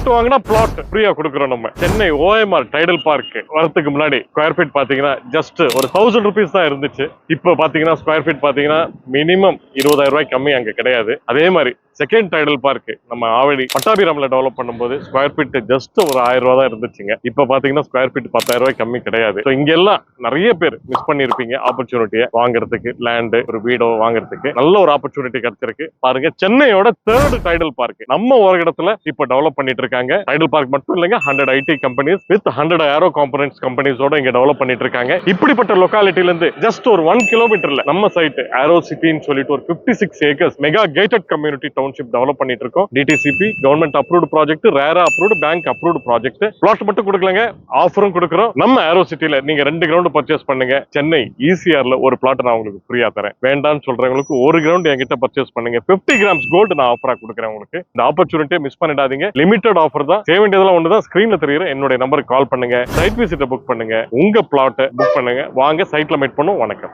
Plot வாங்கினா plot ஃப்ரீயா கொடுக்குறோம் நம்ம. சென்னை ஓஎம்ஆர் டைடல் பார்க் வரதுக்கு முன்னாடி ஸ்கொயர் ஃபீட் பாத்தீங்கன்னா ஜஸ்ட் ஒரு 1000 rupees தான் இருந்துச்சு. இப்ப பாத்தீங்கன்னா ஸ்கொயர் ஃபீட் பாத்தீங்கன்னா மினிமம் 20,000 ரூபாய் கம்மி அங்க கிடையாது. அதே மாதிரி செகண்ட் டைடல் பார்க் நம்ம ஆவடி பட்டாபிராம்ல டெவலப் பண்ணும்போது ஸ்கொயர் ஃபீட் ஜஸ்ட் ஒரு 1000 ரூபாய் தான் இருந்துச்சுங்க. இப்ப பாத்தீங்கன்னா ஸ்கொயர் ஃபீட் 10,000 ரூபாய் கம்மி கிடையாது. இங்க எல்லாம் நிறைய பேர் மிஸ் பண்ணிருப்பீங்க ஆப்பர்ச்சுனிட்டியை வாங்குறதுக்கு, லேண்ட் ஒரு வீடோ வாங்குறதுக்கு நல்ல ஒரு ஆப்பர்ச்சுனிட்டி கிடைச்சிருக்கு. பாருங்க, சென்னையோட 3rd டைடல் பார்க் நம்ம ஒரு இடத்துல இப்ப டெவலப் பண்ணிட்டு இருக்காங்க. டைடல் பார்க் மட்டும் இல்லைங்க, 100 IT companies with 100 aero components கம்பெனிஸோட இங்க டெவலப் பண்ணிட்டு இருக்காங்க. இப்படிப்பட்ட லொகாலிட்டில இருந்து ஜஸ்ட் ஒரு 1 கிலோமீட்டர்ல நம்ம சைட் ஏரோ சிட்டின்னு சொல்லிட்டு ஒரு 56 acres mega gated community township develop பண்ணிட்டு இருக்கோம். DTCP government approved project, RERA approved, bank approved project. Plot மட்டும் கொடுக்கலங்க, ஆஃபரும் கொடுக்குறோம். நம்ம ஏரோ சிட்டில நீங்க 2 கிரவுண்ட் பர்ச்சேஸ் பண்ணுங்க, சென்னை ஈசிஆர்ல ஒரு பிளாட் நான் உங்களுக்கு ஃப்ரீயா தரேன். வேண்டாம்னு சொல்றவங்களுக்கு 1 கிரவுண்ட் என்கிட்ட பர்ச்சேஸ் பண்ணுங்க, 50 கிராம்ஸ் கோல்டு நான் ஆஃபரா கொடுக்குறேன் உங்களுக்கு. இந்த ஆப்பர்ச்சுனிட்டியை மிஸ் பண்ணிடாதீங்க. லிமிடெட் ஆஃபர் தான். செய்ய வேண்டியதெல்லாம் ஒண்ணுதான், ஸ்கிரீன்ல தெரியுற என்னுடைய நம்பருக்கு கால் பண்ணுங்க, சைட் விசிட்ட புக் பண்ணுங்க, உங்க பிளாட்டை புக் பண்ணுங்க. வாங்க சைட்ல மீட் பண்ணுவோம். வணக்கம்.